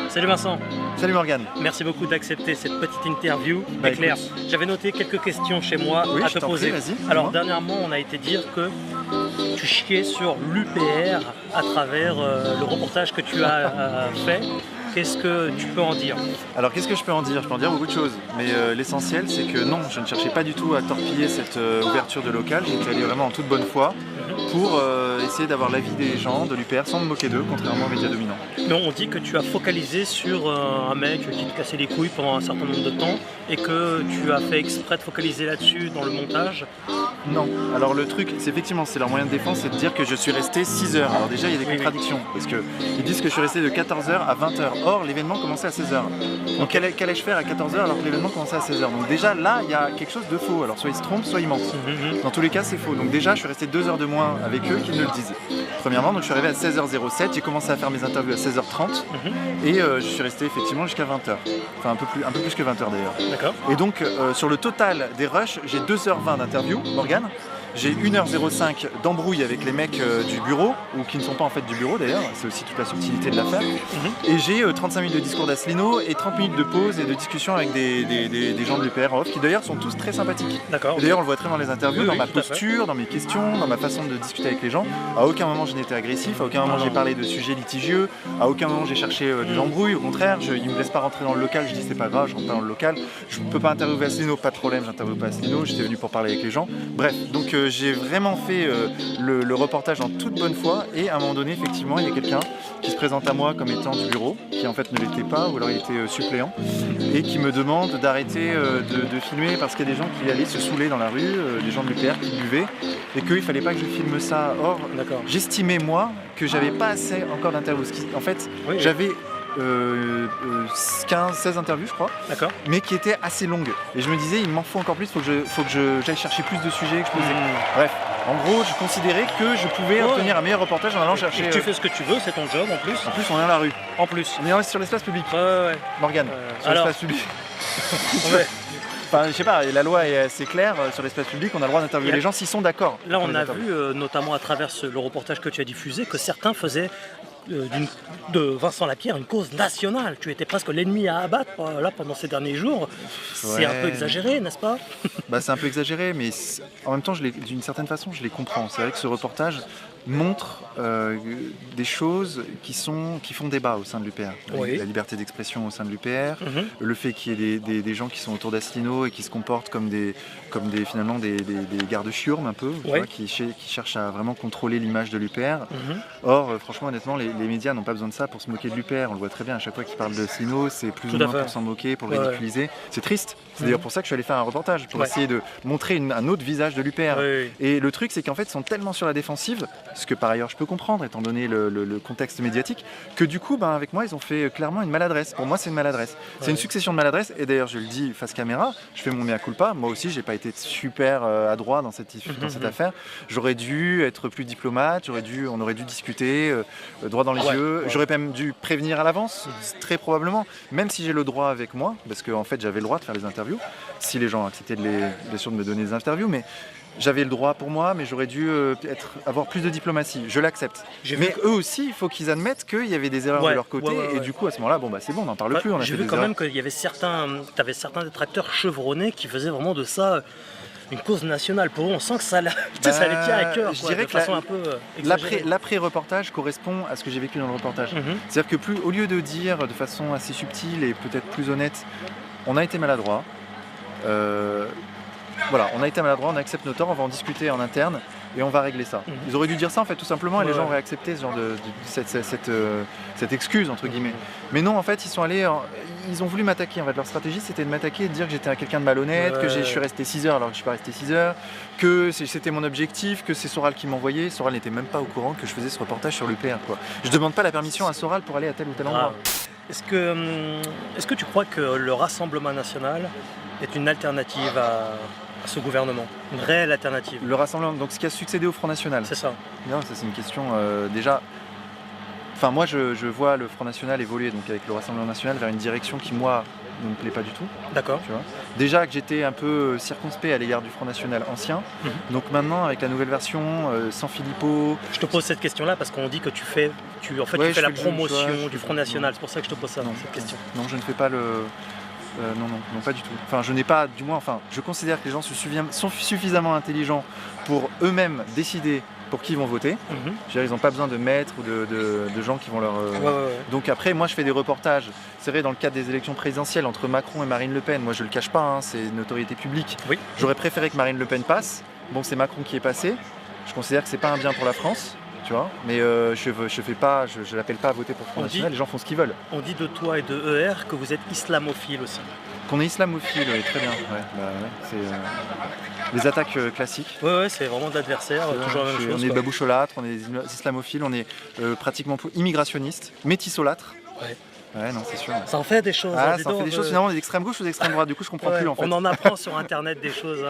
Salut Vincent. Salut Morgane. Merci beaucoup d'accepter cette petite interview. Bah, Claire, j'avais noté quelques questions chez moi à te poser. Alors dernièrement, on a été dire que tu chiais sur l'UPR à travers le reportage que tu as fait. Qu'est-ce que tu peux en dire? Alors qu'est-ce que je peux en dire? Je peux en dire beaucoup de choses, mais l'essentiel c'est que non, je ne cherchais pas du tout à torpiller cette ouverture de local, j'étais allé vraiment en toute bonne foi pour essayer d'avoir l'avis des gens de l'UPR sans me moquer d'eux, contrairement aux médias dominants. Mais on dit que tu as focalisé sur un mec qui te cassait les couilles pendant un certain nombre de temps et que tu as fait exprès de focaliser là-dessus dans le montage. Non, alors le truc, c'est effectivement, c'est leur moyen de défense, c'est de dire que je suis resté 6 heures. Alors déjà, il y a des contradictions, parce qu'ils disent que je suis resté de 14h à 20h. Or, l'événement commençait à 16h. Donc qu'allais-je faire à 14h alors que l'événement commençait à 16h? Donc déjà, là, il y a quelque chose de faux. Alors soit ils se trompent, soit ils mentent. Dans tous les cas, c'est faux. Donc déjà, je suis resté 2 heures de moins avec eux qu'ils ne le disent. Premièrement, donc je suis arrivé à 16h07, j'ai commencé à faire mes interviews à 16h30 et je suis resté effectivement jusqu'à 20h. Enfin, un peu plus que 20h d'ailleurs. D'accord. Et donc, sur le total des rushs, j'ai 2h20 d'interview, Morgane. J'ai 1h05 d'embrouille avec les mecs du bureau, ou qui ne sont pas en fait du bureau d'ailleurs, c'est aussi toute la subtilité de l'affaire. Et j'ai 35 minutes de discours d'Asselineau et 30 minutes de pause et de discussion avec des gens de l'UPR off qui d'ailleurs sont tous très sympathiques. D'accord. D'ailleurs on le voit très dans les interviews, dans ma posture, dans mes questions, dans ma façon de discuter avec les gens. À aucun moment je n'étais agressif, à aucun moment j'ai parlé de sujets litigieux, à aucun moment j'ai cherché de l'embrouille, au contraire, ils ne me laissent pas rentrer dans le local, je dis c'est pas grave, je rentre pas dans le local, je ne peux pas interviewer Asselineau, pas de problème, j'interviewe pas Asselineau, j'étais venu pour parler avec les gens. Bref, donc j'ai vraiment fait le reportage en toute bonne foi et à un moment donné effectivement il y a quelqu'un qui se présente à moi comme étant du bureau, qui en fait ne l'était pas ou alors il était suppléant et qui me demande d'arrêter de filmer parce qu'il y a des gens qui allaient se saouler dans la rue, des gens de l'UPR qui buvaient et qu'il fallait pas que je filme ça. Or j'estimais moi que j'avais pas assez encore d'interviews. En fait j'avais 16 interviews je crois, mais qui étaient assez longues et je me disais il m'en faut encore plus, faut que j'aille chercher plus de sujets que je posais. Bref, en gros je considérais que je pouvais obtenir un meilleur reportage en allant chercher. Tu fais ce que tu veux, c'est ton job en plus. En plus on est dans la rue. En plus. On est sur l'espace public. Morgane, sur l'espace public. Enfin, je sais pas, la loi est assez claire sur l'espace public, on a le droit d'interviewer les gens s'ils sont d'accord. Là on a vu, notamment à travers le reportage que tu as diffusé, que certains faisaient de Vincent Lapierre une cause nationale. Tu étais presque l'ennemi à abattre là pendant ces derniers jours. C'est un peu exagéré, n'est-ce pas? C'est un peu exagéré, mais en même temps, d'une certaine façon, je les comprends. C'est vrai que ce reportage montre des choses qui font débat au sein de l'UPR. La liberté d'expression au sein de l'UPR, le fait qu'il y ait des gens qui sont autour d'Asselineau et qui se comportent comme des gardes-chiourmes un peu, qui cherchent à vraiment contrôler l'image de l'UPR. Or, franchement, honnêtement, les médias n'ont pas besoin de ça pour se moquer de l'UPR. On le voit très bien, à chaque fois qu'ils parlent d'Asselineau, c'est plus ou moins pour s'en moquer, pour le ridiculiser. C'est triste. C'est d'ailleurs pour ça que je suis allé faire un reportage, pour essayer de montrer un autre visage de l'UPR. Et le truc, c'est qu'en fait, ils sont tellement sur la défensive, ce que par ailleurs je peux comprendre étant donné le contexte médiatique, que du coup avec moi ils ont fait clairement une maladresse. Pour moi c'est une maladresse, c'est une succession de maladresses et d'ailleurs je le dis face caméra, je fais mon mea culpa, moi aussi j'ai pas été super adroit dans cette affaire, j'aurais dû être plus diplomate, on aurait dû discuter droit dans les yeux, j'aurais même dû prévenir à l'avance, très probablement, même si j'ai le droit avec moi, parce qu'en fait j'avais le droit de faire les interviews, si les gens acceptaient bien sûr de me donner des interviews, mais j'avais le droit pour moi, mais j'aurais dû avoir plus de diplomatie. Je l'accepte. Mais eux aussi, il faut qu'ils admettent qu'il y avait des erreurs de leur côté. Et du coup, à ce moment-là, c'est bon, on n'en parle plus. J'ai vu quand même qu'il y avait certains détracteurs chevronnés qui faisaient vraiment de ça une cause nationale. Pour eux, on sent que ça les tient à cœur. Je dirais que l'après-reportage correspond à ce que j'ai vécu dans le reportage. C'est-à-dire que au lieu de dire de façon assez subtile et peut-être plus honnête, on a été maladroit. On a été maladroit, on accepte nos torts, on va en discuter en interne et on va régler ça. Ils auraient dû dire ça en fait tout simplement et les gens auraient accepté ce genre cette excuse entre guillemets. Mais non, en fait ils sont allés, ils ont voulu m'attaquer. En fait leur stratégie c'était de m'attaquer et de dire que j'étais quelqu'un de malhonnête, que je suis resté 6 heures alors que je suis pas resté 6 heures, que c'était mon objectif, que c'est Soral qui m'envoyait. Soral n'était même pas au courant que je faisais ce reportage sur l'UPR quoi. Je demande pas la permission à Soral pour aller à tel ou tel endroit. Est-ce que tu crois que le Rassemblement national est une alternative à ce gouvernement, une réelle alternative? Le Rassemblement, donc ce qui a succédé au Front National. C'est ça. Non, ça c'est une question déjà. Enfin, moi, je vois le Front National évoluer, donc avec le Rassemblement National, vers une direction qui, moi, ne me plaît pas du tout. D'accord. Tu vois. Déjà que j'étais un peu circonspect à l'égard du Front National ancien, donc maintenant, avec la nouvelle version, sans Philippot... Je te pose cette question-là parce qu'on dit que tu fais la promotion du Front National, c'est pour ça que je te pose cette question. Non, je ne fais pas le... non, pas du tout. Enfin, je n'ai pas, du moins, je considère que les gens sont suffisamment intelligents pour eux-mêmes décider pour qui ils vont voter. Ils n'ont pas besoin de maîtres ou de gens qui vont leur... Donc après, moi je fais des reportages, c'est vrai, dans le cadre des élections présidentielles entre Macron et Marine Le Pen, moi je le cache pas, hein, c'est une notoriété publique. Oui. J'aurais préféré que Marine Le Pen passe, bon c'est Macron qui est passé, je considère que c'est pas un bien pour la France, tu vois, mais je l'appelle pas à voter pour le Front National, les gens font ce qu'ils veulent. On dit de toi et de ER que vous êtes islamophile aussi. Qu'on est islamophile, oui, très bien, c'est les attaques classiques. Ouais, c'est vraiment de l'adversaire, toujours la même chose. On est baboucholâtres, on est islamophiles, on est pratiquement immigrationnistes, métissolâtres. Ouais, non, c'est sûr. Ça en fait des choses. Ça en fait des choses, finalement, on est d'extrême gauche ou d'extrême droite, du coup je comprends plus en fait. On en apprend sur internet des choses.